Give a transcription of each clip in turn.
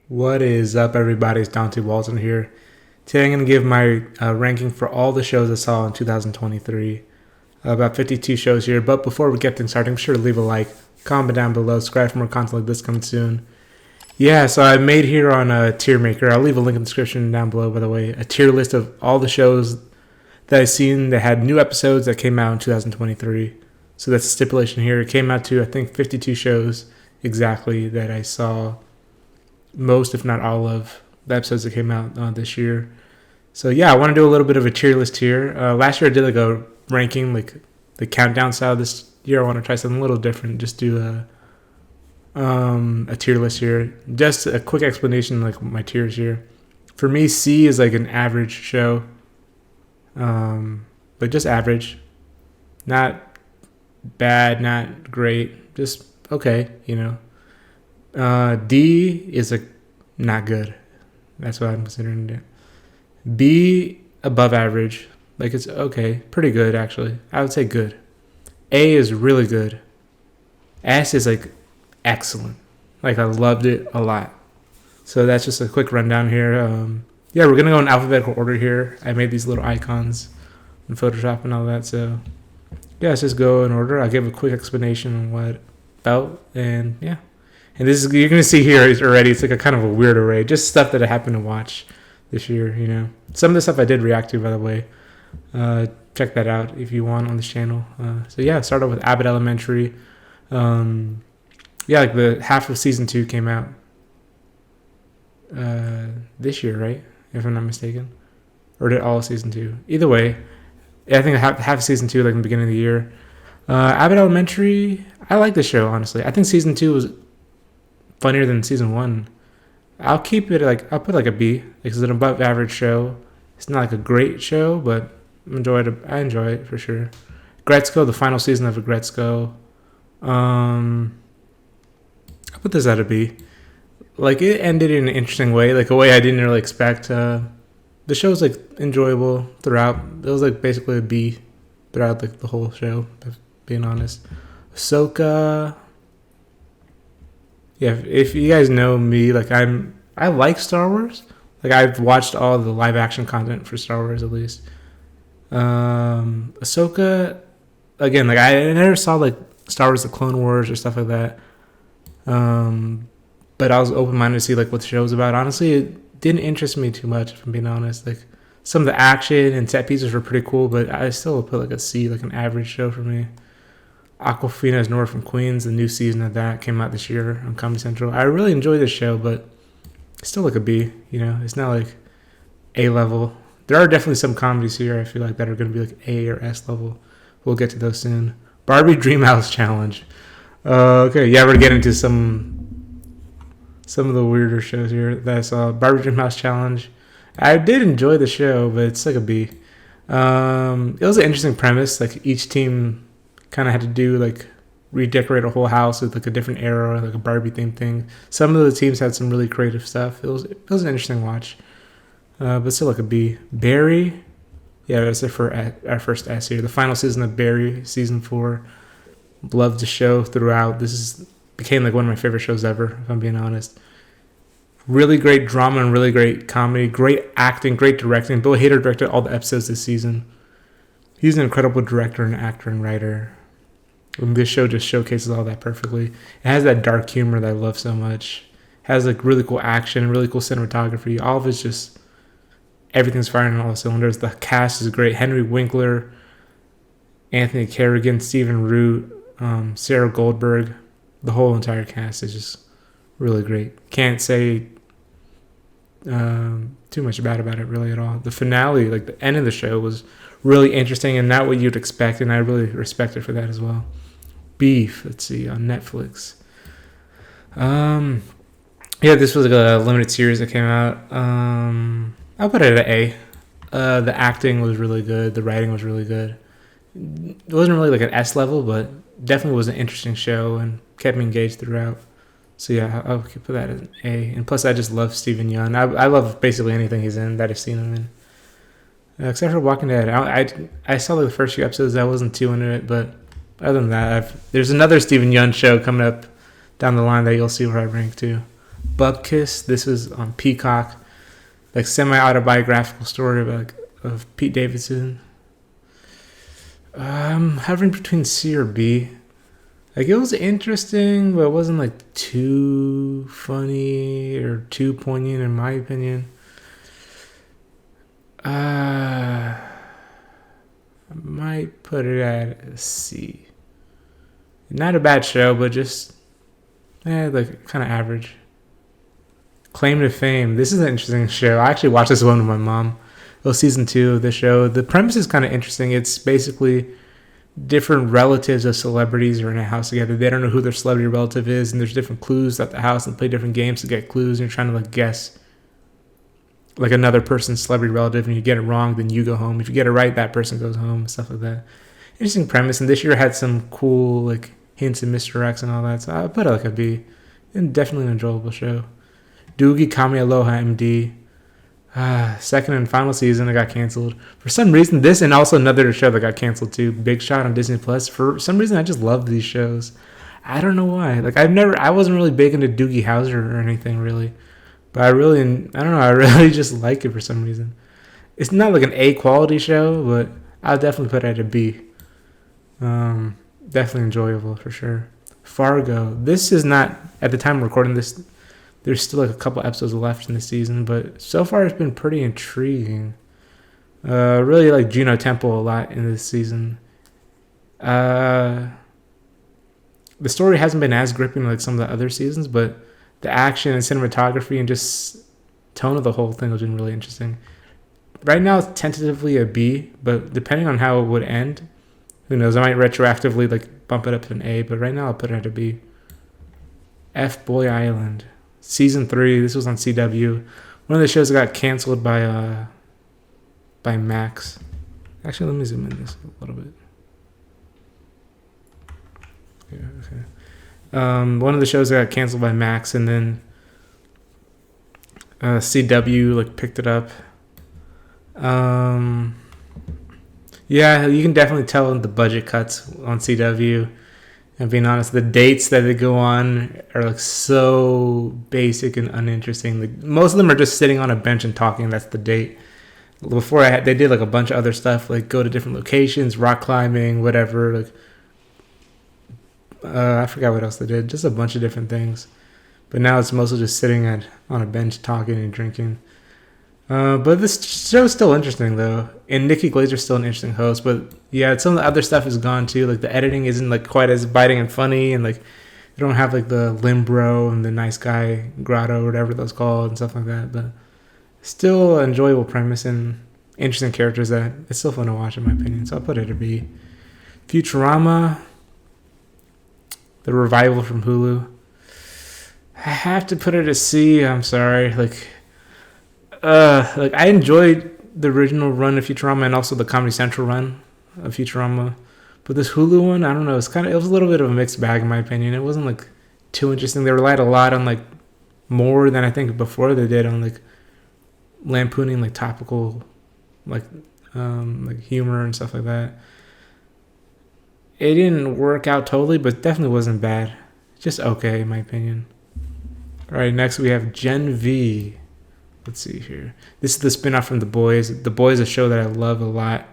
What is up, everybody? It's Dante Walton here. Today I'm going to give my ranking for all the shows I saw in 2023. About 52 shows here. But before we get things started, be sure to leave a like, comment down below, subscribe for more content like this coming soon. Yeah, so I made here on a tier maker. I'll leave a link in the description down below, by the way. A tier list of all the shows that I've seen that had new episodes that came out in 2023. So that's the stipulation here. It came out to, I think, 52 shows exactly that I saw most, if not all, of the episodes that came out this year. So yeah, I want to do a little bit of a tier list here. Last year I did like a ranking, like the countdown style. This year I want to try something a little different. Just do a tier list here. Just a quick explanation, like my tiers here. For me, C is like an average show, but just average, not bad, not great, just okay, you know. D is like not good. That's what I'm considering it. B, above average. Like it's okay. Pretty good, actually. I would say good. A is really good. S is like excellent. Like I loved it a lot. So that's just a quick rundown here. Yeah, we're going to go in alphabetical order here. I made these little icons in Photoshop and all that. So yeah, let's just go in order. I'll give a quick explanation on what about. And yeah. And this is, you're going to see here already, it's like a kind of a weird array. Just stuff that I happened to watch this year, you know. Some of the stuff I did react to, by the way. Check that out if you want on this channel. So yeah, start off with Abbott Elementary. Yeah, like the half of season 2 came out this year, right? If I'm not mistaken. Or did all of season 2? Either way, yeah, I think half of season 2, like in the beginning of the year. Abbott Elementary, I like the show, honestly. I think season 2 was funnier than season 1. I'll keep it like, I'll put like a B. It's an above average show. It's not like a great show, but I enjoy it for sure. Gretzko, the final season of Gretzko. I'll put this at a B. Like it ended in an interesting way, like a way I didn't really expect. The show was like enjoyable throughout. It was like basically a B throughout like the whole show, being honest. Ahsoka. Yeah, if you guys know me, like I like Star Wars. Like I've watched all the live action content for Star Wars at least. Ahsoka, again, like I never saw like Star Wars: The Clone Wars or stuff like that. But I was open minded to see like what the show was about. Honestly, it didn't interest me too much, if I'm being honest. Like some of the action and set pieces were pretty cool, but I still would put like a C, like an average show for me. Awkwafina's Nora from Queens, the new season of that came out this year on Comedy Central. I really enjoyed this show, but it's still like a B, you know? It's not like A level. There are definitely some comedies here I feel like that are going to be like A or S level. We'll get to those soon. Barbie Dreamhouse Challenge. Okay, yeah, we're going to get into some of the weirder shows here that I saw. Barbie Dreamhouse Challenge. I did enjoy the show, but it's like a B. It was an interesting premise. Like each team kind of had to do like redecorate a whole house with like a different era, like a Barbie themed thing. Some of the teams had some really creative stuff. It was an interesting watch, but still like a B. Barry, yeah, that's our first S here. The final season of Barry, season 4. Loved the show throughout. Became like one of my favorite shows ever, if I'm being honest. Really great drama and really great comedy, great acting, great directing. Bill Hader directed all the episodes this season. He's an incredible director and actor and writer. And this show just showcases all that perfectly. It has that dark humor that I love so much. It has like really cool action, really cool cinematography. All of it's just, everything's firing on all the cylinders. The cast is great. Henry Winkler, Anthony Carrigan, Stephen Root, Sarah Goldberg. The whole entire cast is just really great. Can't say too much bad about it really at all. The finale, like the end of the show, was really interesting and not what you'd expect, and I really respect it for that as well. Beef, let's see, on Netflix. Yeah, this was like a limited series that came out. I'll put it at A. The acting was really good. The writing was really good. It wasn't really like an S level, but definitely was an interesting show and kept me engaged throughout. So yeah, I'll put that as an A. And plus, I just love Steven Yeun. I love basically anything he's in that I've seen him in. Except for Walking Dead. I saw like the first few episodes. I wasn't too into it, but other than that, there's another Steven Yeun show coming up down the line that you'll see where I rank too. Bupkis. This was on Peacock, like semi-autobiographical story of Pete Davidson. I'm hovering between C or B. Like, it was interesting, but it wasn't like too funny or too poignant in my opinion. I might put it at a C. Not a bad show, but just like kind of average. Claim to Fame. This is an interesting show. I actually watched this one with my mom. It was season 2 of the show. The premise is kind of interesting. It's basically different relatives of celebrities are in a house together. They don't know who their celebrity relative is, and there's different clues at the house, and play different games to get clues. And you're trying to like guess like another person's celebrity relative, and you get it wrong, then you go home. If you get it right, that person goes home. Stuff like that. Interesting premise. And this year had some cool like hints and misdirects and all that. So I put it like a B. And definitely an enjoyable show. Doogie Kami Aloha MD. Second and final season, it got canceled. For some reason, this and also another show that got canceled too, Big Shot on Disney Plus. For some reason, I just love these shows. I don't know why. Like, I wasn't really big into Doogie Howser or anything really. But I don't know, I really just like it for some reason. It's not like an A quality show, but I'll definitely put it at a B. Definitely enjoyable for sure. Fargo. This is not, at the time of recording this, there's still like a couple episodes left in the season, but so far it's been pretty intriguing. Really like Juno Temple a lot in this season. The story hasn't been as gripping like some of the other seasons, but the action and cinematography and just tone of the whole thing has been really interesting. Right now it's tentatively a B, but depending on how it would end, who knows, I might retroactively like bump it up to an A, but right now I'll put it at a B. F Boy Island. Season 3, this was on CW. One of the shows that got canceled by Max. Actually, let me zoom in this a little bit. Yeah, okay. One of the shows that got canceled by Max, and then CW like picked it up. Yeah, you can definitely tell in the budget cuts on CW. And being honest, the dates that they go on are like so basic and uninteresting. Like, most of them are just sitting on a bench and talking. That's the date. Before they did like a bunch of other stuff, like go to different locations, rock climbing, whatever. Like, I forgot what else they did. Just a bunch of different things. But now it's mostly just sitting on a bench talking and drinking. But this show's still interesting though, and Nikki Glazer's still an interesting host. But yeah, some of the other stuff is gone too. Like the editing isn't like quite as biting and funny, and like they don't have like the Limbro and the Nice Guy Grotto or whatever those called and stuff like that. But still an enjoyable premise and interesting characters that it's still fun to watch in my opinion. So I'll put it at a B. Futurama, the revival from Hulu. I have to put it at a C. I'm sorry, like I enjoyed the original run of Futurama and also the Comedy Central run of Futurama, but this Hulu one, I don't know, it was a little bit of a mixed bag in my opinion. It wasn't like too interesting. They relied a lot on like more than I think before they did on like lampooning like topical like humor and stuff like that. It didn't work out totally, but definitely wasn't bad. Just okay in my opinion. All right, next we have Gen V. Let's see here. This is the spinoff from The Boys. The Boys is a show that I love a lot.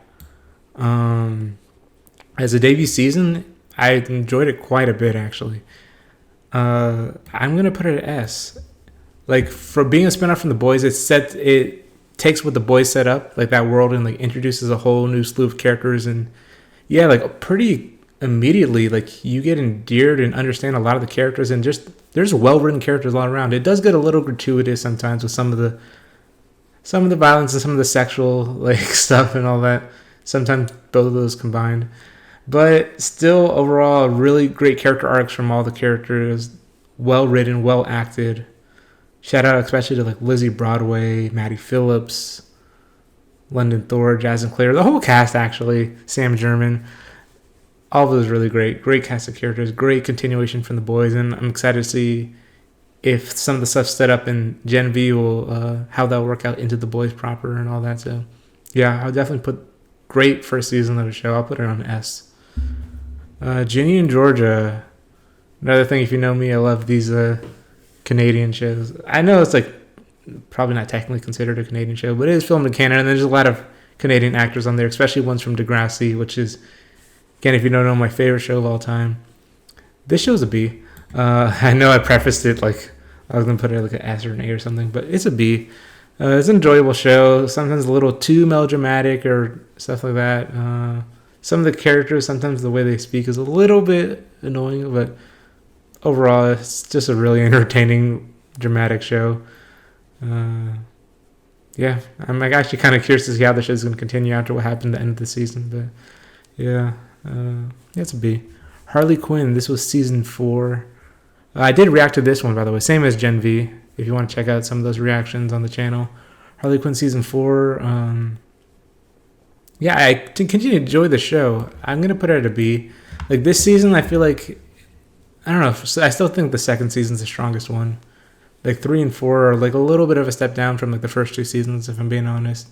As a debut season, I enjoyed it quite a bit, actually. I'm going to put it at S. Like, for being a spinoff from The Boys, it takes what The Boys set up, like that world, and like introduces a whole new slew of characters. And yeah, like pretty immediately, like you get endeared and understand a lot of the characters, and just there's well-written characters all around. It does get a little gratuitous sometimes with some of the violence and some of the sexual like stuff and all that. Sometimes both of those combined, but still overall really great character arcs from all the characters. Well written, well acted. Shout out especially to like Lizzie Broadway, Maddie Phillips, London Thor, Jazz and Claire, the whole cast actually. Sam German. All of those really great. Great cast of characters. Great continuation from The Boys. And I'm excited to see if some of the stuff set up in Gen V will, how that'll work out into The Boys proper and all that. So, yeah, I'll definitely put great first season of the show. I'll put it on S. Ginny and Georgia. Another thing, if you know me, I love these Canadian shows. I know it's like probably not technically considered a Canadian show, but it is filmed in Canada, and there's a lot of Canadian actors on there, especially ones from Degrassi, which is, again, if you don't know, my favorite show of all time. This show's a B. I know I prefaced it like I was gonna put it like an S or an A or something, but it's a B. It's an enjoyable show. Sometimes a little too melodramatic or stuff like that. Some of the characters, sometimes the way they speak is a little bit annoying, but overall, it's just a really entertaining, dramatic show. Yeah, I'm like actually kind of curious to see how the show's going to continue after what happened at the end of the season. But yeah, it's a B. Harley Quinn. This was season 4. I did react to this one, by the way, same as Gen V. If you want to check out some of those reactions on the channel, Harley Quinn season 4. Yeah, I continue to enjoy the show. I'm gonna put it at a B. Like this season, I feel like I don't know. I still think the second season's the strongest one. Like 3 and 4 are like a little bit of a step down from like the first 2 seasons, if I'm being honest.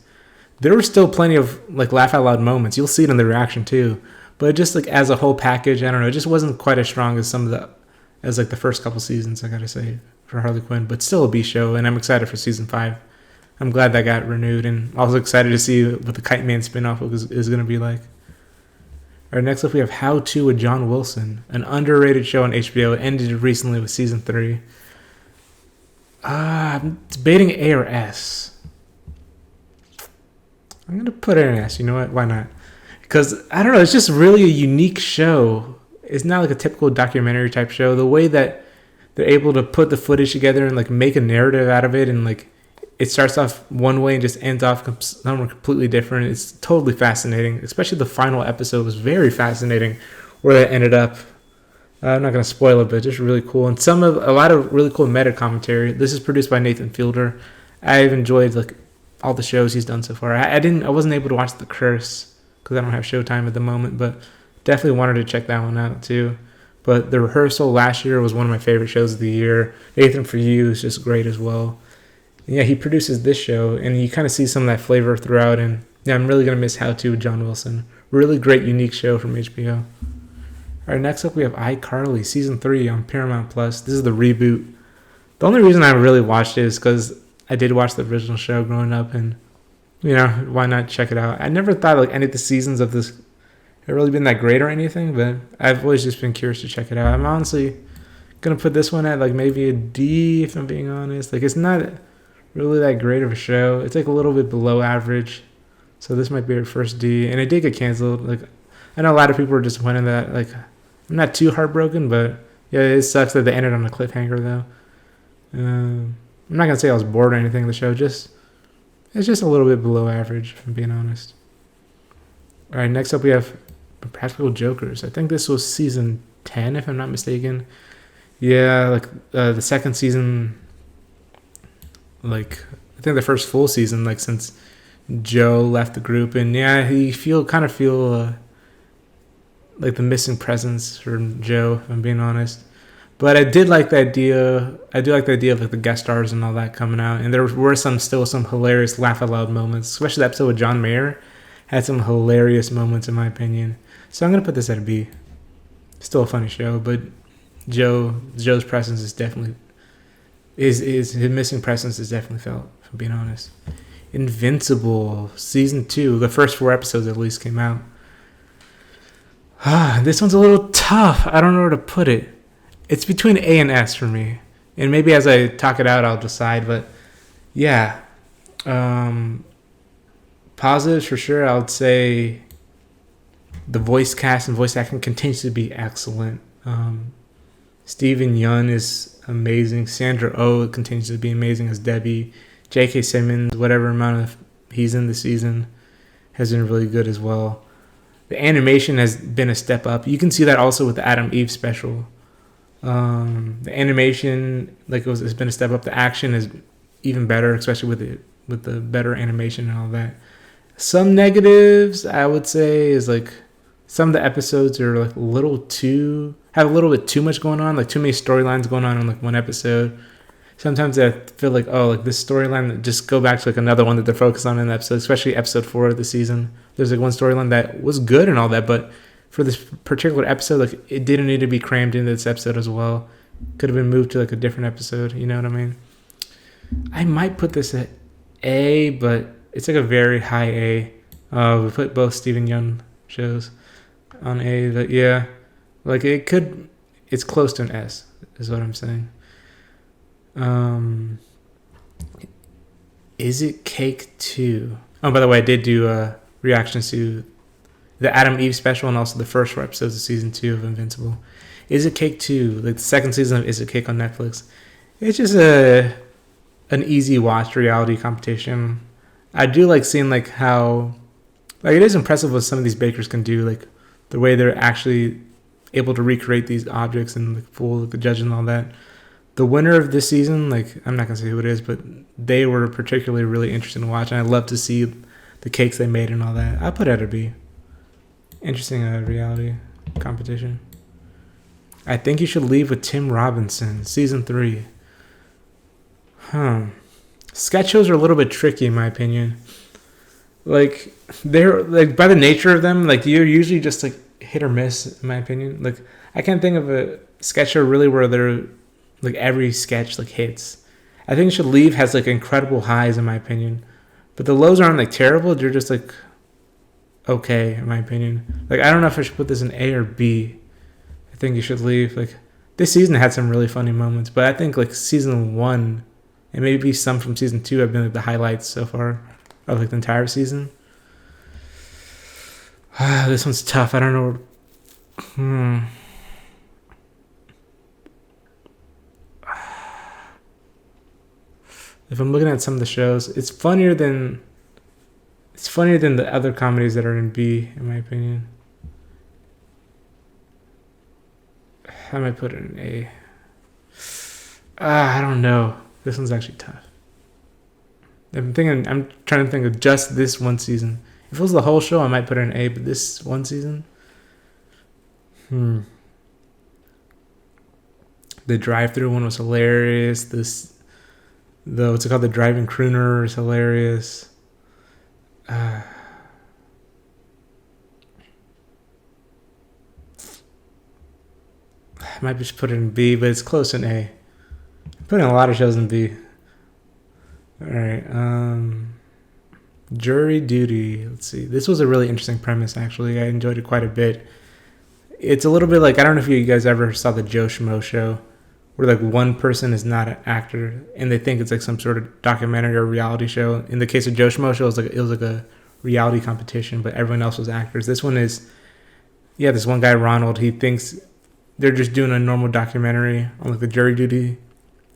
There were still plenty of like laugh out loud moments. You'll see it in the reaction too. But just like as a whole package, I don't know. It just wasn't quite as strong as as like the first couple seasons, I gotta say, for Harley Quinn. But still a B show, and I'm excited for season 5. I'm glad that got renewed, and also excited to see what the Kite Man spinoff is going to be like. All right, next up we have How To with John Wilson, an underrated show on HBO. It ended recently with season 3. I'm debating A or S. I'm going to put it in S. You know what? Why not? Because, I don't know, it's just really a unique show. It's not like a typical documentary type show. The way that they're able to put the footage together and like make a narrative out of it, and like it starts off one way and just ends off somewhere completely different. It's totally fascinating. Especially the final episode was very fascinating where that ended up. I'm not going to spoil it, but just really cool. And a lot of really cool meta commentary. This is produced by Nathan Fielder. I've enjoyed like all the shows he's done so far. I wasn't able to watch The Curse because I don't have Showtime at the moment, but definitely wanted to check that one out too. But The Rehearsal last year was one of my favorite shows of the year. Nathan For You is just great as well. Yeah, he produces this show, and you kind of see some of that flavor throughout. And yeah, I'm really going to miss How To with John Wilson. Really great, unique show from HBO. All right, next up we have iCarly, season 3 on Paramount Plus. This is the reboot. The only reason I really watched it is because I did watch the original show growing up, and you know, why not check it out? I never thought like any of the seasons of this have really been that great or anything, but I've always just been curious to check it out. I'm honestly going to put this one at like maybe a D, if I'm being honest. Like, it's not really that great of a show. It's like a little bit below average, so this might be our first D. And it did get canceled. Like, I know a lot of people were disappointed that, like, I'm not too heartbroken, but yeah, it sucks that they ended on a cliffhanger though. I'm not gonna say I was bored or anything. The show it's just a little bit below average, if I'm being honest. All right, next up we have Practical Jokers. I think this was season 10, if I'm not mistaken. Yeah, like the second season. Like, I think the first full season, like, since Joe left the group. And yeah, kind of feel like the missing presence from Joe, if I'm being honest. But I did like the idea. I do like the idea of like the guest stars and all that coming out. And there were still some hilarious laugh out loud moments, especially the episode with John Mayer had some hilarious moments in my opinion. So I'm gonna put this at a B. Still a funny show, but Joe's presence is definitely his missing presence is definitely felt, if I'm being honest. Invincible season 2, the first 4 episodes at least came out. This one's a little tough. I don't know where to put it. It's between A and S for me, and maybe as I talk it out I'll decide. But yeah, positives for sure. I would say the voice cast and voice acting continues to be excellent. Steven Yeun is amazing. Sandra Oh continues to be amazing as Debbie. J.K. Simmons, whatever amount of he's in the season, has been really good as well. The animation has been a step up. You can see that also with the Adam Eve special. The animation, like, it's been a step up. The action is even better, especially with the better animation and all that. Some negatives, I would say, is like some of the episodes are like have a little bit too much going on, like too many storylines going on in like one episode. Sometimes I feel like, like this storyline, just go back to like another one that they're focused on in the episode, especially episode 4 of the season. There's like one storyline that was good and all that, but for this particular episode, like, it didn't need to be crammed into this episode as well. Could have been moved to like a different episode. You know what I mean? I might put this at A, but it's like a very high A. We put both Steven Yeun shows on A, but yeah, like it's close to an S, is what I'm saying. Is it Cake 2? Oh, by the way, I did do reactions to the Adam Eve special and also the first 4 episodes of season 2 of Invincible. Is It Cake 2, like the second season of Is It Cake on Netflix. It's just an easy watch reality competition. I do like seeing like how, like it is impressive what some of these bakers can do, like the way they're actually able to recreate these objects and like, fool the judges and all that. The winner of this season, like I'm not gonna say who it is, but they were particularly really interesting to watch, and I love to see the cakes they made and all that. I put it at a B. Interesting reality competition. I Think You Should Leave with Tim Robinson, season 3. Sketch shows are a little bit tricky in my opinion. Like they're like by the nature of them, like you're usually just like hit or miss in my opinion. Like I can't think of a sketch show really where they're like every sketch like hits. I Think You Should Leave has like incredible highs in my opinion, but the lows aren't like terrible. They're just like okay in my opinion. Like I don't know if I should put this in A or B. I Think You Should Leave. Like this season had some really funny moments, but I think like season 1 and maybe some from season 2 have been like the highlights so far of like the entire season. This one's tough. I don't know. If I'm looking at some of the shows, it's funnier than the other comedies that are in B, in my opinion. I might put it in A. I don't know. This one's actually tough. I'm trying to think of just this one season. If it was the whole show, I might put it in A, but this one season? The drive-through one was hilarious. What's it called? The driving crooner is hilarious. I might just put it in B, but it's close in A. I'm putting a lot of shows in B. Alright, Jury Duty. Let's see. This was a really interesting premise, actually. I enjoyed it quite a bit. It's a little bit like, I don't know if you guys ever saw the Joe Schmo show, where like one person is not an actor and they think it's like some sort of documentary or reality show. In the case of Joe Schmo show, it was like a reality competition, but everyone else was actors. This one is, this one guy, Ronald, he thinks they're just doing a normal documentary on like the jury duty,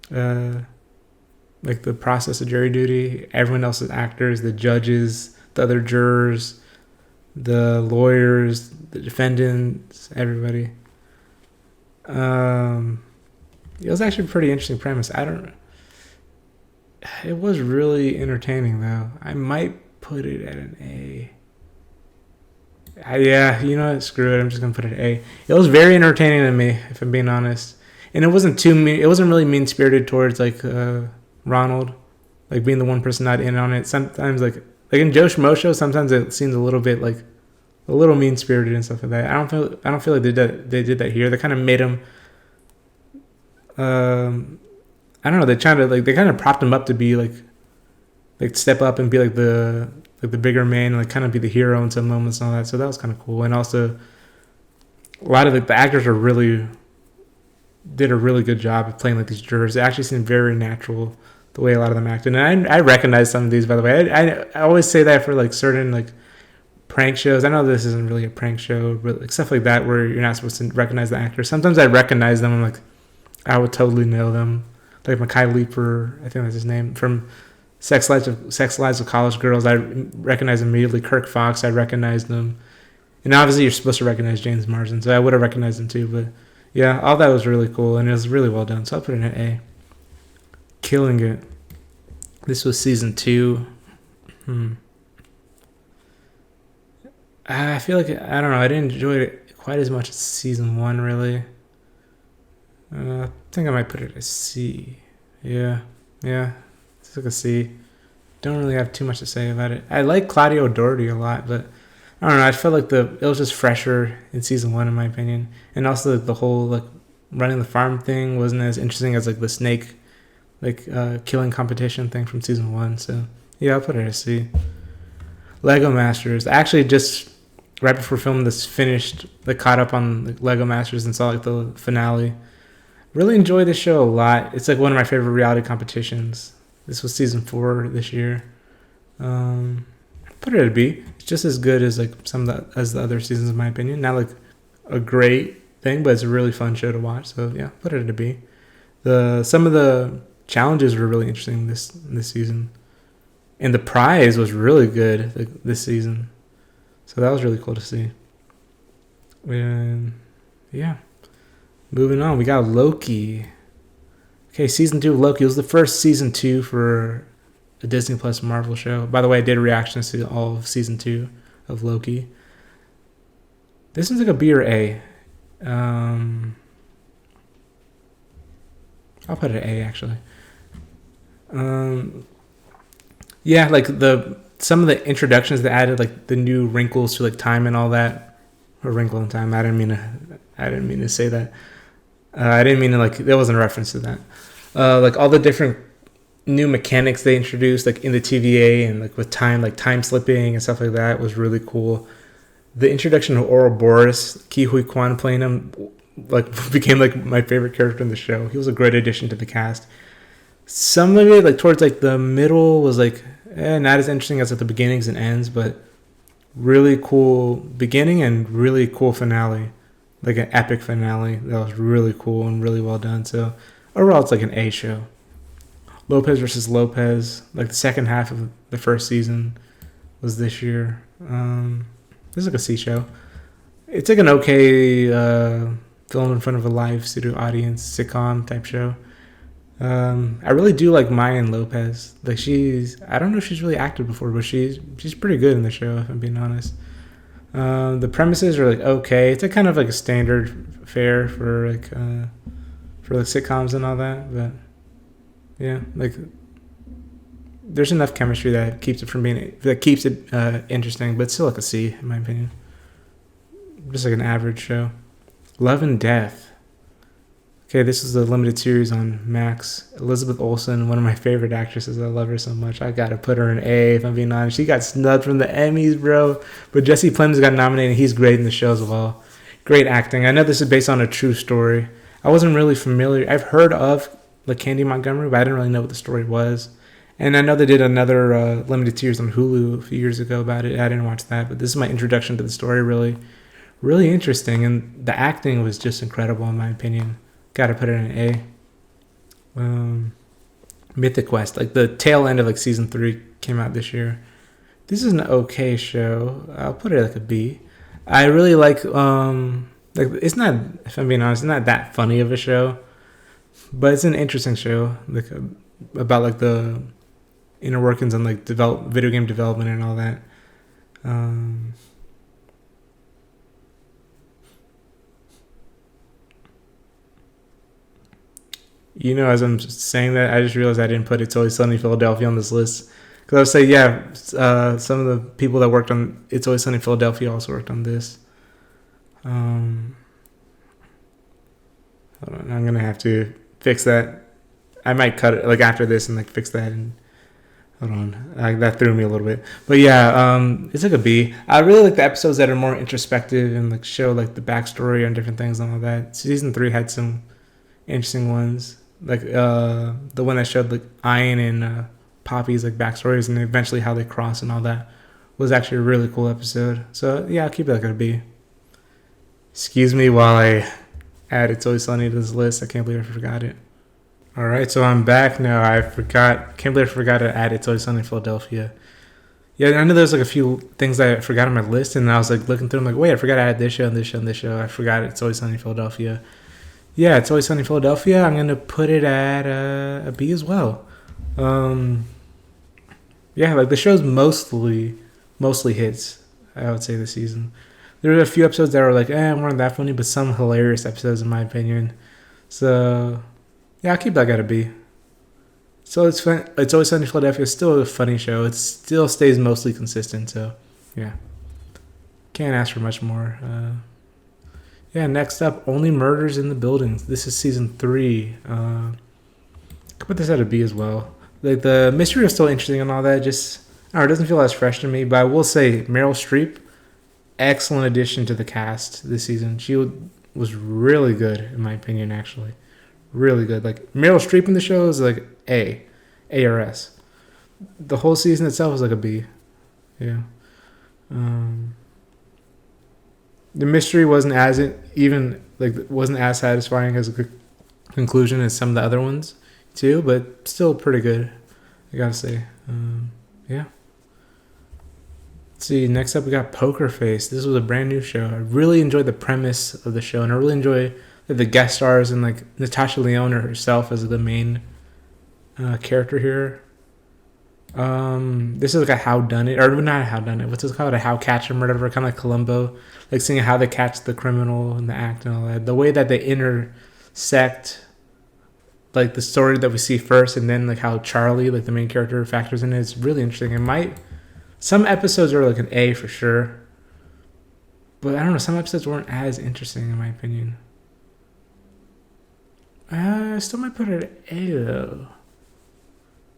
like the process of jury duty. Everyone else is actors, the judges, the other jurors, the lawyers, the defendants, everybody. It was actually a pretty interesting premise. It was really entertaining though. I might put it at an A. You know what? Screw it. I'm just gonna put it at A. It was very entertaining to me, if I'm being honest. And it wasn't too mean. It wasn't really mean spirited towards like Ronald, like being the one person not in on it. Sometimes like in Joe Schmo show, sometimes it seems a little bit like a little mean spirited and stuff like that. I don't feel like they did that here. They kind of made him. I don't know. They kind of propped him up to be like step up and be like the bigger man, and like kind of be the hero in some moments and all that. So that was kind of cool. And also, a lot of the actors did a really good job of playing like these jurors. They actually seemed very natural the way a lot of them acted. And I recognize some of these, by the way. I always say that for like certain like prank shows. I know this isn't really a prank show, but like stuff like that where you're not supposed to recognize the actors. Sometimes I recognize them. I'm like, I would totally know them. Like Mekhi Leeper, I think that's his name, from Sex Lives of College Girls. I recognize immediately. Kirk Fox, I recognized them. And obviously you're supposed to recognize James Marsden, so I would have recognized him too. But yeah, all that was really cool, and it was really well done. So I'll put it in an A. Killing it. This was season 2. I feel like, I don't know, I didn't enjoy it quite as much as season 1, really. I think I might put it as C. Yeah, it's like a C. Don't really have too much to say about it. I like Claudio Doherty a lot, but I don't know. I felt like it was just fresher in season 1, in my opinion, and also the whole like running the farm thing wasn't as interesting as like the snake killing competition thing from season 1. So yeah, I'll put it as C. Lego Masters. I actually just right before filming this finished, like caught up on like Lego Masters and saw like the finale. Really enjoyed this show a lot. It's like one of my favorite reality competitions. This was season 4 this year. Put it at a B. It's just as good as like as the other seasons in my opinion. Not like a great thing, but it's a really fun show to watch. So yeah, put it at a B. Some of the challenges were really interesting this season, and the prize was really good like, this season. So that was really cool to see. And yeah, moving on, we got Loki. Okay, season 2 of Loki. It was the first season 2 for a Disney Plus Marvel show. By the way, I did reactions to all of season 2 of Loki. This one's like a B or A. I'll put it at A actually. Yeah, like some of the introductions that added like the new wrinkles to like time and all that, or wrinkle in time. I didn't mean to say that. I didn't mean to like. There wasn't a reference to that. Like all the different new mechanics they introduced, like in the TVA and like with time, like time slipping and stuff like that, was really cool. The introduction of Ouroboros, Ke Huy Quan playing him, like became like my favorite character in the show. He was a great addition to the cast. Some of it, like towards like the middle, was like not as interesting as at the beginnings and ends, but really cool beginning and really cool finale, like an epic finale that was really cool and really well done. So overall, it's like an A show. Lopez versus Lopez, like the second half of the first season was this year. This is like a C show. It's like an okay film in front of a live studio audience, sitcom type show. I really do like Mayan Lopez. Like I don't know if she's really acted before, but she's pretty good in the show, if I'm being honest. The premises are like okay. It's like kind of like a standard fare for like sitcoms and all that, but yeah, like there's enough chemistry that keeps it interesting, but it's still like a C in my opinion. Just like an average show. Love and Death. Okay, this is the limited series on Max. Elizabeth Olsen, one of my favorite actresses. I love her so much. I gotta put her in A if I'm being honest. She got snubbed from the Emmys, bro. But Jesse Plemons got nominated. He's great in the show as well. Great acting. I know this is based on a true story. I wasn't really familiar. I've heard of like Candy Montgomery, but I didn't really know what the story was. And I know they did another limited series on Hulu a few years ago about it. I didn't watch that, but this is my introduction to the story. Really, really interesting, and the acting was just incredible in my opinion. Got to put it in A. Mythic Quest, like the tail end of like season 3 came out this year. This is an okay show. I'll put it like a B. I really like it's not, if I'm being honest, it's not that funny of a show, but it's an interesting show, like about like the inner workings on like video game development and all that. As I'm saying that, I just realized I didn't put It's Always Sunny in Philadelphia on this list. Because I would say, yeah, some of the people that worked on It's Always Sunny in Philadelphia also worked on this. Hold on, I'm going to have to fix that. I might cut it like after this and like fix that. And hold on, that threw me a little bit. But yeah, it's like a B. I really like the episodes that are more introspective and like show like the backstory on different things and all that. Season 3 had some interesting ones. Like the one that showed like Ian and Poppy's like backstories and eventually how they cross and all that was actually a really cool episode. So yeah, I'll keep it like a B. Excuse me while I add It's Always Sunny to this list. I can't believe I forgot it. All right, so I'm back now. Can't believe I forgot to add It's Always Sunny in Philadelphia. Yeah, I know there's like a few things that I forgot on my list, and I was like looking through them like, wait, I forgot to add this show and this show and this show. I forgot It's Always Sunny in Philadelphia. Yeah, It's Always Sunny in Philadelphia. I'm going to put it at a B as well. Yeah, like the show's mostly hits, I would say, this season. There were a few episodes that were like, weren't that funny, but some hilarious episodes in my opinion. So, yeah, I'll keep that at a B. So It's Always Sunny in Philadelphia. It's still a funny show. It still stays mostly consistent, so, yeah. Can't ask for much more. Yeah, next up, Only Murders in the Buildings. This is season 3. Could put this at a B as well. Like the mystery is still interesting and all that. Just I don't know, it doesn't feel as fresh to me. But I will say Meryl Streep, excellent addition to the cast this season. She was really good in my opinion. Actually, really good. Like Meryl Streep in the show is like A or S. The whole season itself was like a B. Yeah. The mystery wasn't as wasn't as satisfying as a conclusion as some of the other ones too, but still pretty good. I gotta say, yeah. Let's see, next up we got Poker Face. This was a brand new show. I really enjoyed the premise of the show, and I really enjoy the guest stars and like Natasha Lyonne herself as the main character here. This is like a How Done It, or not a How Done It. What's it called? A How Catch 'Em or whatever. Kind of like Columbo, like seeing how they catch the criminal and the act and all that. The way that they intersect, like the story that we see first, and then like how Charlie, like the main character, factors in it is really interesting. Some episodes are like an A for sure, but I don't know. Some episodes weren't as interesting in my opinion. I still might put it at A though.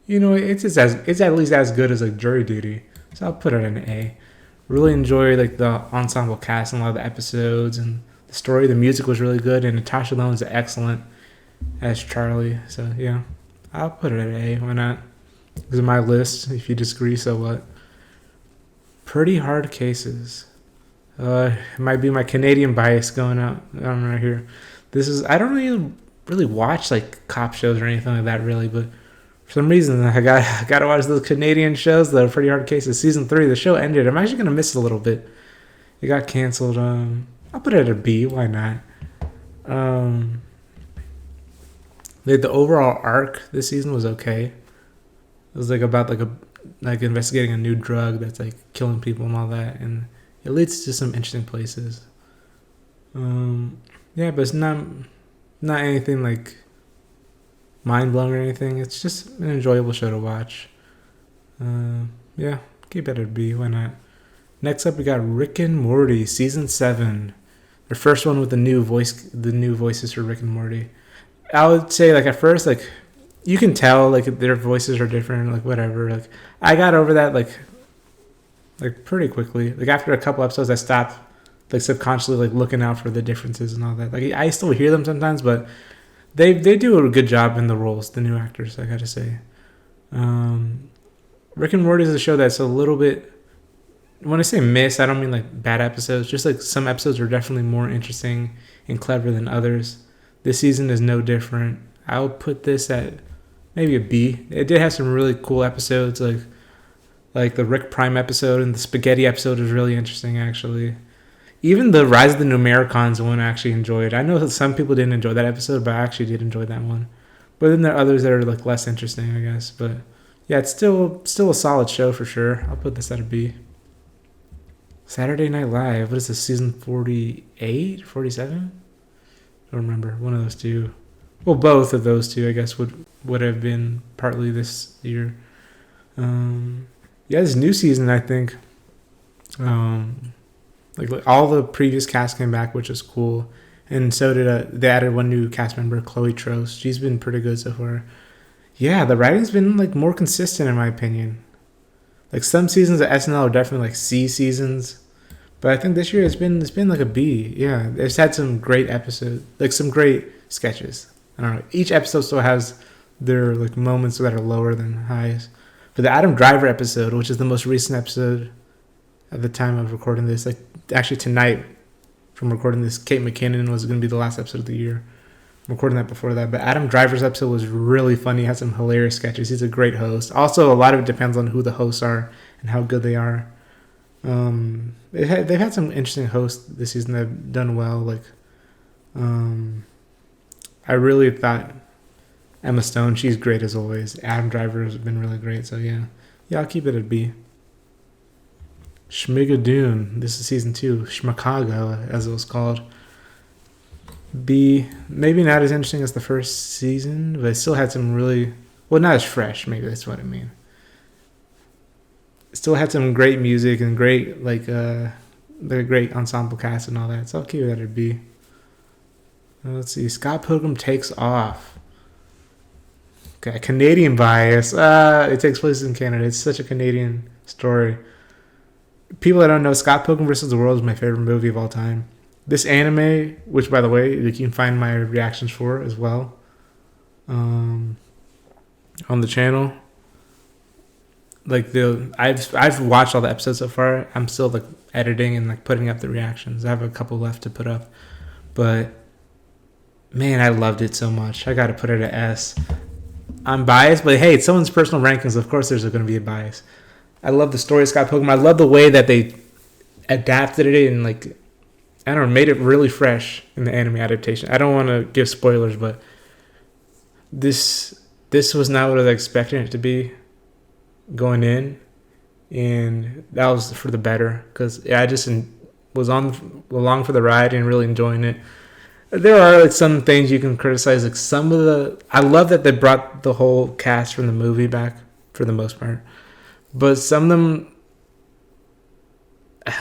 You know, it's at least as good as like Jury Duty, so I'll put it in A. Really enjoy like the ensemble cast and a lot of the episodes and the story. The music was really good, and Natasha Lyonne's excellent as Charlie. So yeah, I'll put it at A. Why not? This is my list. If you disagree, so what? Pretty Hard Cases. It might be my Canadian bias going out on right here. I don't really watch like cop shows or anything like that really, but for some reason I got to watch those Canadian shows that are Pretty Hard Cases. Season 3, the show ended. I'm actually gonna miss it a little bit. It got canceled. I'll put it at a B. Why not? The overall arc this season was okay. It was like about like investigating a new drug that's like killing people and all that, and it leads to some interesting places. Yeah, but it's not anything like mind blowing or anything. It's just an enjoyable show to watch. Yeah, keep it at B. Why not? Next up, we got Rick and Morty season 7. The first one with the new voices for Rick and Morty. I would say like at first like you can tell like their voices are different, like whatever. Like I got over that like pretty quickly. Like after a couple episodes, I stopped like subconsciously like looking out for the differences and all that. Like I still hear them sometimes, but they do a good job in the roles. The new actors, I gotta say. Rick and Morty is a show that's a little bit. When I say miss, I don't mean like bad episodes. Just like some episodes are definitely more interesting and clever than others. This season is no different. I'll put this at maybe a B. It did have some really cool episodes, like the Rick Prime episode and the Spaghetti episode was really interesting, actually. Even the Rise of the Numericons one I actually enjoyed. I know that some people didn't enjoy that episode, but I actually did enjoy that one. But then there are others that are like less interesting, I guess. But yeah, it's still a solid show for sure. I'll put this at a B. Saturday Night Live. What is this, season 48? 47? I don't remember. One of those two. Well, both of those two, I guess, would have been partly this year. Yeah, this new season, I think, like all the previous cast came back, which is cool, and so did they added one new cast member, Chloe Trost. She's been pretty good so far. Yeah, the writing's been like more consistent in my opinion. Like some seasons of SNL are definitely like C seasons, but I think this year it's been like a B. Yeah, it's had some great episodes, like some great sketches. I don't know. Each episode still has their like moments that are lower than highs. But the Adam Driver episode, which is the most recent episode at the time of recording this, like actually tonight from recording this, Kate McKinnon was going to be the last episode of the year. I'm recording that before that. But Adam Driver's episode was really funny. He had some hilarious sketches. He's a great host. Also, a lot of it depends on who the hosts are and how good they are. They've had some interesting hosts this season that have done well. Like, I really thought Emma Stone, she's great as always. Adam Driver has been really great. So yeah, I'll keep it at B. Schmigadoon. This is season 2. Schmakago, as it was called. B. Maybe not as interesting as the first season, but it still had some really... Well, not as fresh. Maybe that's what I mean. It still had some great music and great, like, the great ensemble cast and all that. So I'll keep it at a B. Let's see. Scott Pilgrim Takes Off. Okay, Canadian bias. It takes place in Canada. It's such a Canadian story. People that don't know, Scott Pilgrim vs. the World is my favorite movie of all time. This anime, which by the way, you can find my reactions for as well, on the channel. Like I've watched all the episodes so far. I'm still like editing and like putting up the reactions. I have a couple left to put up, but man, I loved it so much. I got to put it at S. I'm biased, but hey, it's someone's personal rankings. Of course, there's going to be a bias. I love the story of Scott Pilgrim. I love the way that they adapted it and like, I don't know, made it really fresh in the anime adaptation. I don't want to give spoilers, but this was not what I was expecting it to be going in, and that was for the better because I just was along for the ride and really enjoying it. There are like some things you can criticize, like some of the. I love that they brought the whole cast from the movie back for the most part, but some of them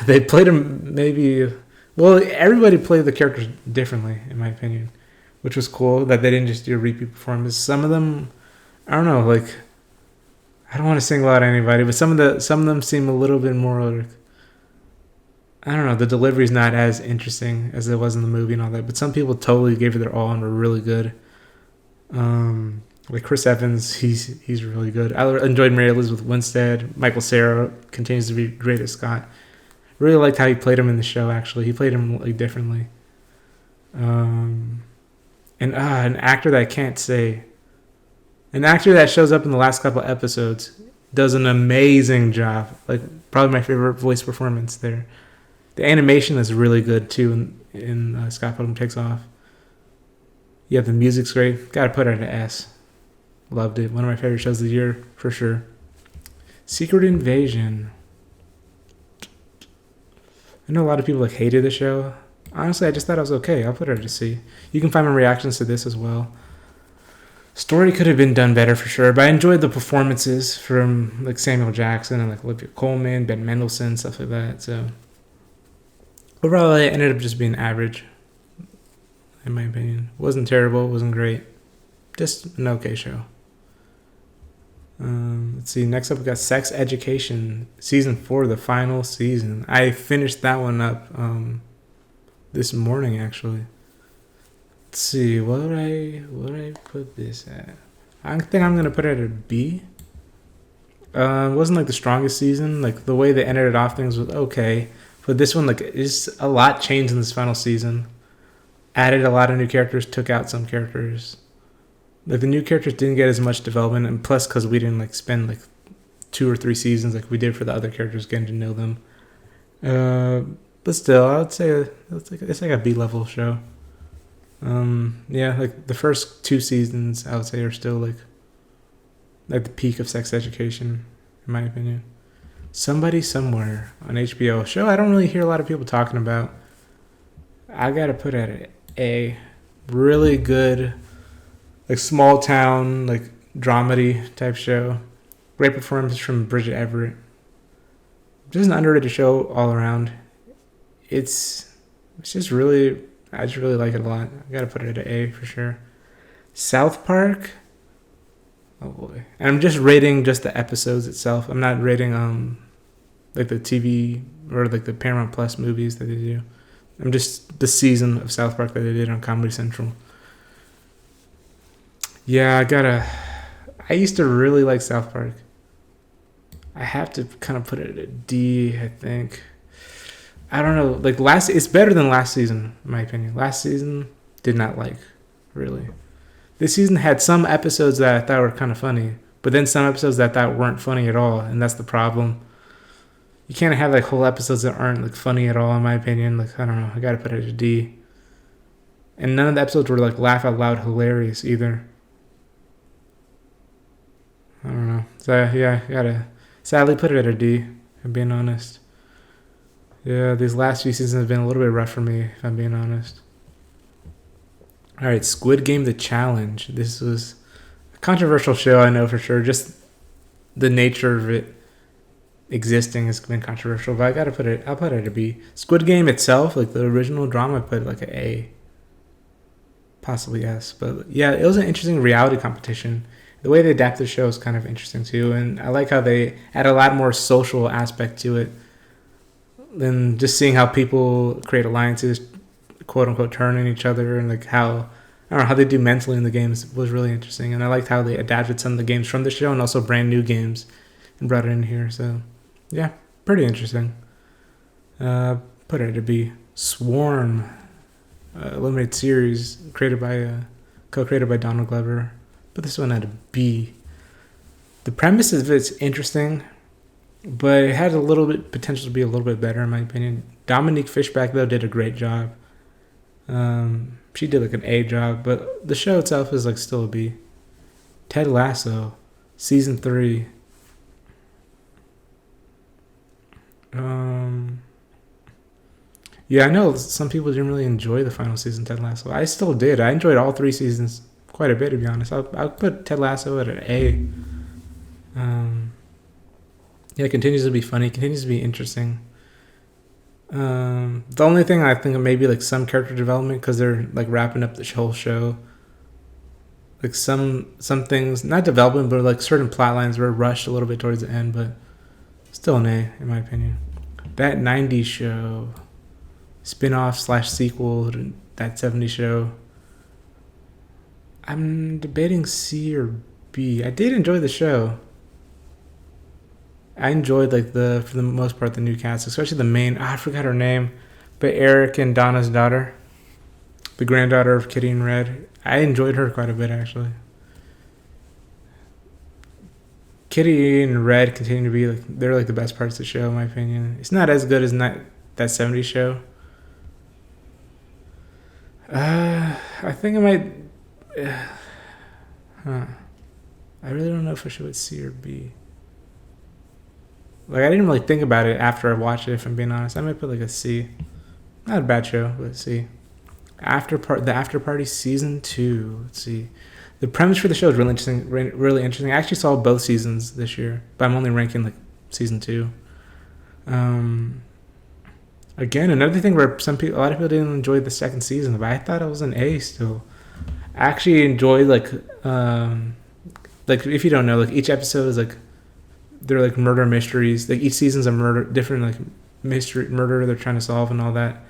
they played them maybe. Well, everybody played the characters differently, in my opinion, which was cool that they didn't just do a repeat performance. Some of them, I don't know, like I don't want to single out anybody, but some of them seem a little bit more like, I don't know, the delivery's not as interesting as it was in the movie and all that, but some people totally gave it their all and were really good. Like Chris Evans, he's really good. I enjoyed Mary Elizabeth Winstead. Michael Cera continues to be great as Scott. Really liked how he played him in the show, actually. He played him like differently. And an actor that I can't say. An actor that shows up in the last couple episodes does an amazing job. Like, probably my favorite voice performance there. The animation is really good, too, in Scott Pilgrim Takes Off. Yeah, the music's great. Gotta put it at an S. Loved it. One of my favorite shows of the year, for sure. Secret Invasion. I know a lot of people like hated the show. Honestly, I just thought it was okay. I'll put it at a C. You can find my reactions to this as well. Story could have been done better for sure, but I enjoyed the performances from like Samuel Jackson and like Olivia Colman, Ben Mendelsohn, stuff like that. So overall, it ended up just being average, in my opinion. Wasn't terrible, wasn't great, just an okay show. Let's see. Next up, we got Sex Education, season 4, the final season. I finished that one up this morning, actually. Let's see. What would I put this at? I think I'm gonna put it at a B. It wasn't like the strongest season. Like the way they ended it off, things was okay. But this one, like, is a lot changed in this final season. Added a lot of new characters, took out some characters. Like the new characters didn't get as much development, and plus because we didn't like spend like 2 or 3 seasons like we did for the other characters, getting to know them. But still, I would say it's like a B-level show. Yeah, like the first 2 seasons, I would say, are still like the peak of Sex Education, in my opinion. Somebody Somewhere on HBO, a show I don't really hear a lot of people talking about. I gotta put it at A. Really good, like small town, like dramedy type show. Great performance from Bridget Everett. Just an underrated show all around. It's just really, I just really like it a lot. I gotta put it at A for sure. South Park. Oh boy. And I'm just rating just the episodes itself. I'm not rating like the TV or like the Paramount Plus movies that they do. I'm just the season of South Park that they did on Comedy Central. Yeah, I used to really like South Park. I have to kind of put it at a D, I think. I don't know. Like it's better than last season, in my opinion. Last season, did not like, really. This season had some episodes that I thought were kind of funny, but then some episodes that I thought weren't funny at all, and that's the problem. You can't have like whole episodes that aren't like funny at all, in my opinion. Like, I don't know. I gotta put it at a D. And none of the episodes were like laugh out loud hilarious either. I don't know. So yeah, I gotta sadly put it at a D, if I'm being honest. Yeah, these last few seasons have been a little bit rough for me, if I'm being honest. Alright, Squid Game The Challenge. This was a controversial show, I know for sure. Just the nature of it existing has been controversial, but I'll put it at a B. Squid Game itself, like the original drama, I put it like an A. possibly S. But yeah, it was an interesting reality competition. The way they adapt the show is kind of interesting too, and I like how they add a lot more social aspect to it than just seeing how people create alliances, quote unquote, turn on each other, and like how I don't know how they do mentally in the games was really interesting, and I liked how they adapted some of the games from the show and also brand new games and brought it in here. So yeah, pretty interesting. Put it to be Swarm, limited series co-created by Donald Glover. But this one had a B. The premise of it's interesting, but it had a little bit potential to be a little bit better in my opinion. Dominique Fishback though did a great job. She did like an A job, but the show itself is like still a B. Ted Lasso, season 3. Yeah, I know some people didn't really enjoy the final season of Ted Lasso. I still did. I enjoyed all 3 seasons quite a bit, to be honest. I'll put Ted Lasso at an A. Yeah, it continues to be funny. It continues to be interesting. The only thing I think maybe like some character development because they're like wrapping up the whole show. Like some things, not development, but like certain plot lines were rushed a little bit towards the end, but still an A in my opinion. That 90s show, spin-off / sequel to that 70s show. I'm debating C or B. I did enjoy the show. I enjoyed like for the most part the new cast, especially the main. I forgot her name, but Eric and Donna's daughter, the granddaughter of Kitty and Red. I enjoyed her quite a bit actually. Kitty and Red continue to be they're like the best parts of the show in my opinion. It's not as good as that 70s show. I think I might. I really don't know if I should put C or B. Like I didn't really think about it after I watched it. If I'm being honest, I might put like a C. Not a bad show, but C. The After Party season 2. Let's see. The premise for the show is really interesting. Really interesting. I actually saw both seasons this year, but I'm only ranking like season 2. Again, another thing where a lot of people didn't enjoy the second season, but I thought it was an A still. I actually enjoyed like if you don't know, like each episode is like they're like murder mysteries. Like each season's a different like murder they're trying to solve and all that.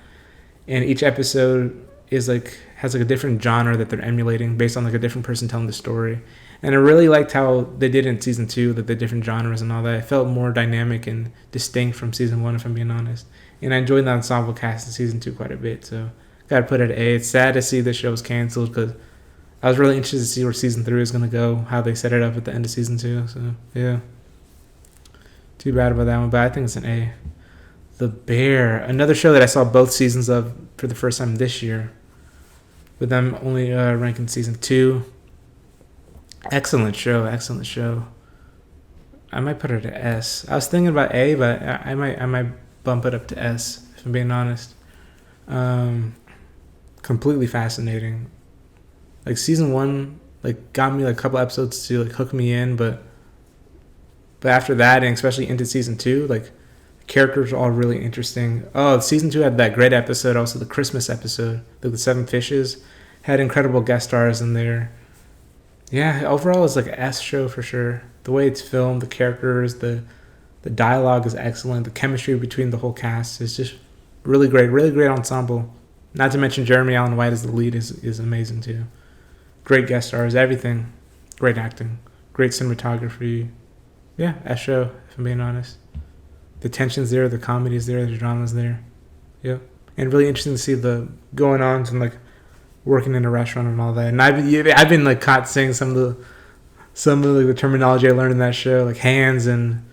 And each episode is like has like a different genre that they're emulating based on like a different person telling the story. And I really liked how they did in season 2, the different genres and all that. It felt more dynamic and distinct from season 1, if I'm being honest. And I enjoyed the ensemble cast in season 2 quite a bit. So gotta put it at A. It's sad to see the show was canceled because I was really interested to see where season 3 is gonna go, how they set it up at the end of season 2. So yeah, too bad about that one, but I think it's an A. The Bear, another show that I saw both seasons of for the first time this year, with them only ranking season 2. Excellent show. I might put it at S. I was thinking about A, but I might bump it up to S, if I'm being honest. Completely fascinating. Like season 1, like got me like a couple episodes to like hook me in, but after that, and especially into season 2, like characters are all really interesting. Oh, season 2 had that great episode, also the Christmas episode, the 7 Fishes, had incredible guest stars in there. Yeah, overall it's like an S show for sure. The way it's filmed, the characters, the dialogue is excellent. The chemistry between the whole cast is just really great ensemble. Not to mention Jeremy Allen White as the lead is amazing too. Great guest stars, everything. Great acting, great cinematography. Yeah, S show, if I'm being honest. The tension's there, the comedy's there, the drama's there. Yeah. And really interesting to see the going ons and like working in a restaurant and all that. And I've been like caught saying some of the terminology I learned in that show, like hands and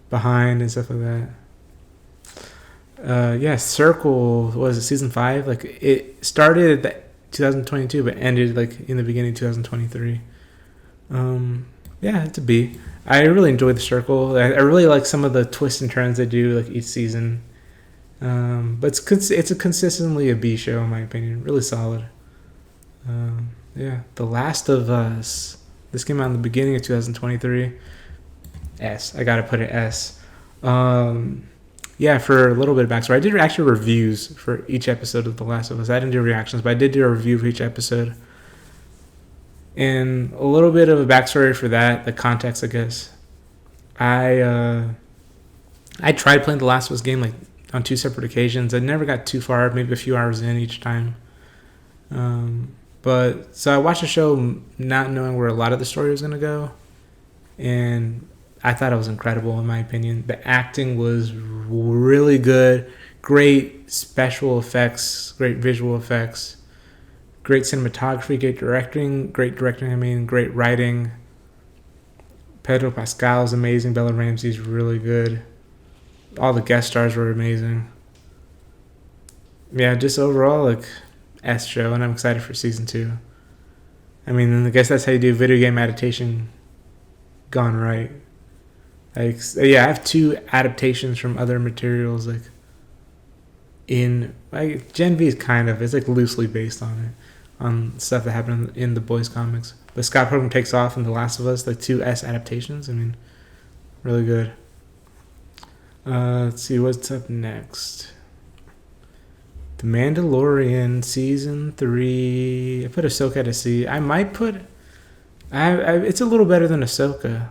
behind and stuff like that. Yeah, Circle, what was it, season 5? Like it started at 2022 but ended like in the beginning of 2023. Yeah, it's a B. I really enjoyed the Circle. I really like some of the twists and turns they do like each season. But it's a consistently a B show in my opinion. Really solid. Yeah, The Last of Us. This came out in the beginning of 2023. S. I gotta put it S. Yeah, for a little bit of backstory, I did actually reviews for each episode of The Last of Us. I didn't do reactions, but I did do a review for each episode. And a little bit of a backstory for that, the context, I guess. I tried playing the Last of Us game like on two separate occasions. I never got too far, maybe a few hours in each time. But so I watched the show not knowing where a lot of the story was gonna go, and I thought it was incredible in my opinion. The acting was really good, great special effects, great visual effects, great cinematography, great directing. I mean, great writing. Pedro Pascal is amazing. Bella Ramsey's really good. All the guest stars were amazing. Yeah, just overall like S show, and I'm excited for season 2. I mean, I guess that's how you do video game adaptation gone right. Like, yeah, I have 2 adaptations from other materials like in like Gen V is kind of it's like loosely based on it, on stuff that happened in the boys comics. But Scott Pilgrim Takes Off and The Last of Us, like 2 S adaptations. I mean, really good. Let's see what's up next. The Mandalorian season 3. I put Ahsoka at a C. I might put. It's a little better than Ahsoka.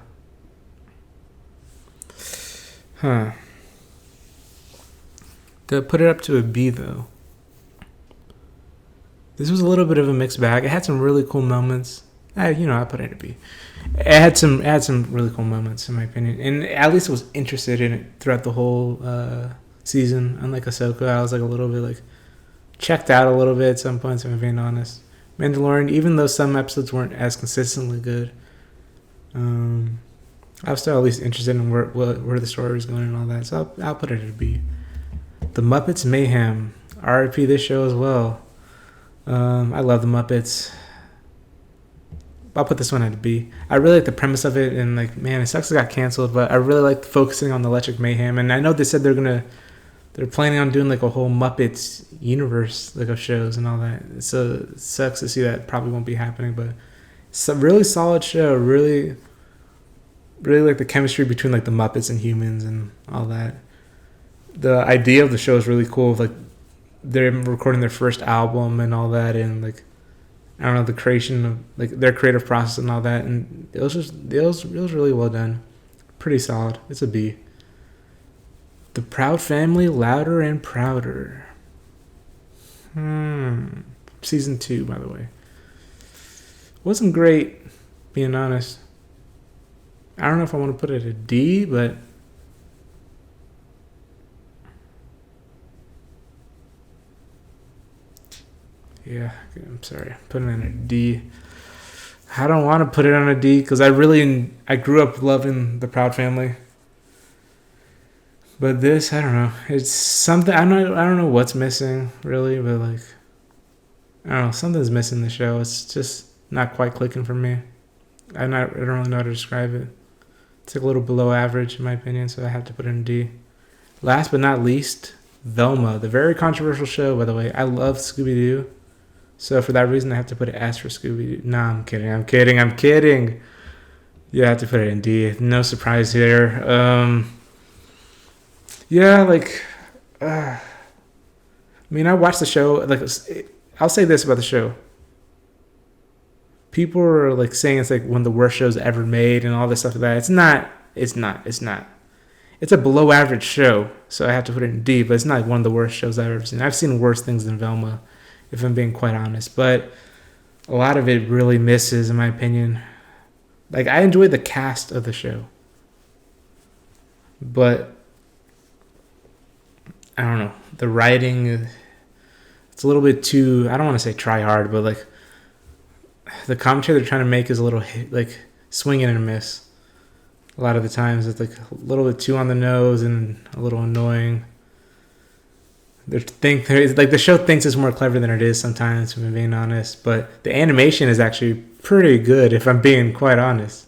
Huh. To put it up to a B though. This was a little bit of a mixed bag. It had some really cool moments. I put it at a B. It had some really cool moments in my opinion, and at least I was interested in it throughout the whole season. Unlike Ahsoka, I was like a little bit like checked out a little bit at some points. If I'm being honest, Mandalorian, even though some episodes weren't as consistently good, I was still at least interested in where the story was going and all that. So I'll put it at a B. The Muppets Mayhem, RIP this show as well. I love the Muppets. I'll put this one at a B. I really like the premise of it, and like, man, it sucks it got canceled, but I really like focusing on the Electric Mayhem. And I know they said they're planning on doing like a whole Muppets universe like of shows and all that. So it sucks to see that probably won't be happening, but it's a really solid show. Really, really like the chemistry between like the Muppets and humans and all that. The idea of the show is really cool. Like they're recording their first album and all that, and like I don't know, the creation of like their creative process and all that, and it was really well done, pretty solid. It's a B. The Proud Family, Louder and Prouder. Season 2, by the way, wasn't great, being honest. I don't know if I want to put it a D, but yeah, I'm sorry, putting it in a D. I don't want to put it on a D because I grew up loving The Proud Family, but this, I don't know, it's something I don't know what's missing really, but like I don't know, something's missing in the show. It's just not quite clicking for me. I don't really know how to describe it. It's like a little below average in my opinion, so I have to put it in D. Last but not least, Velma, the very controversial show, by the way. I love Scooby-Doo. So for that reason, I have to put an S for Scooby-Doo. Nah, I'm kidding. Yeah, I have to put it in D. No surprise here. Yeah, like, I mean, I watched the show. Like, I'll say this about the show. People are like saying it's like one of the worst shows ever made and all this stuff like that. It's not. It's a below average show, so I have to put it in D. But it's not like one of the worst shows I've ever seen. I've seen worse things than Velma, if I'm being quite honest. But a lot of it really misses, in my opinion. Like, I enjoyed the cast of the show, but I don't know, the writing, it's a little bit too, I don't want to say try hard, but like the commentary they're trying to make is a little like swing and a miss. A lot of the times it's like a little bit too on the nose and a little annoying. Like the show thinks it's more clever than it is sometimes, if I'm being honest. But the animation is actually pretty good, if I'm being quite honest.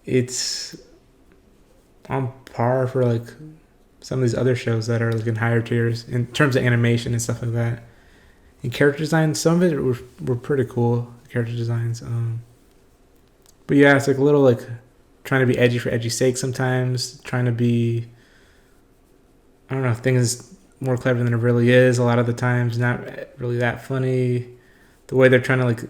It's on par for like some of these other shows that are like in higher tiers in terms of animation and stuff like that. And character design, some of it were pretty cool character designs. But yeah, it's like a little like trying to be edgy for edgy's sake sometimes. Trying to be, I don't know, things more clever than it really is a lot of the times. Not really that funny. The way they're trying to like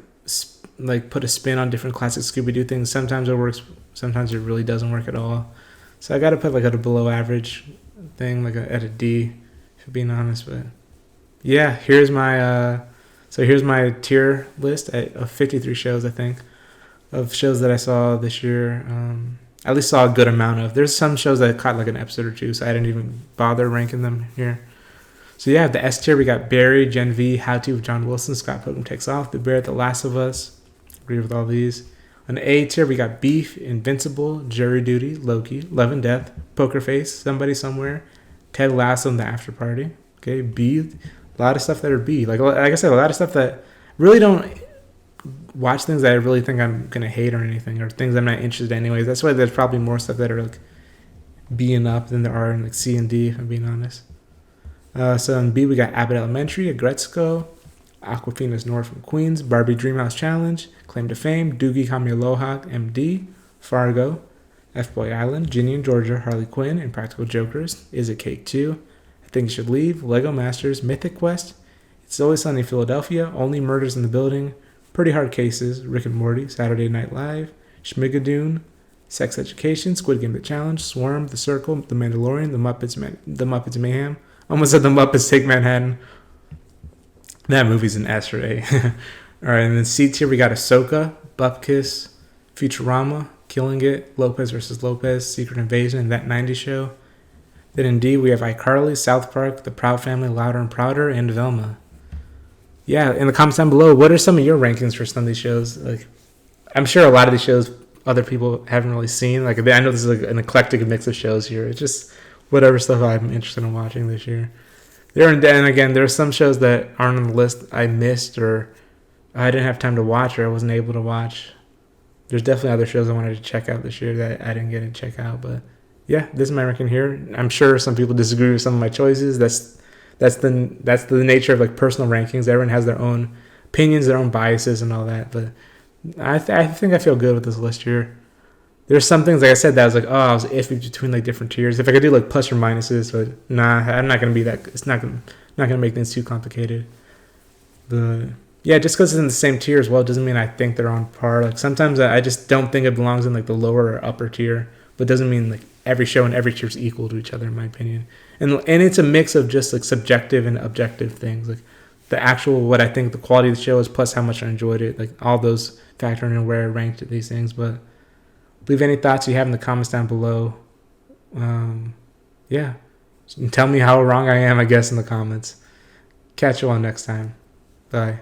like put a spin on different classic Scooby-Doo things. Sometimes it works, sometimes it really doesn't work at all. So I gotta put like at a below average thing, like at a D, if I'm being honest. But yeah, here's my here's my tier list of 53 shows, I think, of shows that I saw this year. At least saw a good amount of. There's some shows that I caught like an episode or two, so I didn't even bother ranking them here. So yeah, the S tier, we got Barry, Gen V, How To with John Wilson, Scott Pilgrim Takes Off, The Bear, The Last of Us. Agree with all these. On the A tier, we got Beef, Invincible, Jury Duty, Loki, Love and Death, Poker Face, Somebody Somewhere, Ted Lasso, and The After Party. Okay, B, a lot of stuff that are B. Like I said, a lot of stuff that really don't watch things that I really think I'm gonna hate or anything, or things I'm not interested in anyways. That's why there's probably more stuff that are like B and up than there are in like C and D, if I'm being honest. So in B, we got Abbott Elementary, Agretzko, Aquafina's North from Queens, Barbie Dreamhouse Challenge, Claim to Fame, Doogie Kami Aloha, MD, Fargo, F-Boy Island, Ginny and Georgia, Harley Quinn, and Practical Jokers, Is It Cake 2, I Think You Should Leave, Lego Masters, Mythic Quest, It's Always Sunny in Philadelphia, Only Murders in the Building, Pretty Hard Cases, Rick and Morty, Saturday Night Live, Schmigadoon, Sex Education, Squid Game The Challenge, Swarm, The Circle, The Mandalorian, The Muppets Mayhem. Almost said The Muppets Take Manhattan. That movie's an S or A. All right, and then C tier, we got Ahsoka, Bupkis, Futurama, Killing It, Lopez vs. Lopez, Secret Invasion, and That 90s Show. Then in D, we have iCarly, South Park, The Proud Family, Louder and Prouder, and Velma. Yeah, in the comments down below, what are some of your rankings for some of these shows? Like, I'm sure a lot of these shows other people haven't really seen. Like, I know this is like an eclectic mix of shows here. It's just whatever stuff I'm interested in watching this year. And again, there are some shows that aren't on the list I missed or I didn't have time to watch or I wasn't able to watch. There's definitely other shows I wanted to check out this year that I didn't get to check out. But yeah, this is my ranking here. I'm sure some people disagree with some of my choices. That's the nature of like personal rankings. Everyone has their own opinions, their own biases, and all that. But I think I feel good with this list here. There's some things, like I said, that I was like, oh, I was iffy between like different tiers. If I could do like plus or minuses, but nah, I'm not gonna be that. It's not gonna make things too complicated. But yeah, just because it's in the same tier as well doesn't mean I think they're on par. Like sometimes I just don't think it belongs in like the lower or upper tier, but doesn't mean like every show and every tier is equal to each other in my opinion. And it's a mix of just like subjective and objective things, like the actual what I think the quality of the show is plus how much I enjoyed it. Like all those factor in where I ranked these things, but. Leave any thoughts you have in the comments down below. Yeah. And tell me how wrong I am, I guess, in the comments. Catch you all next time. Bye.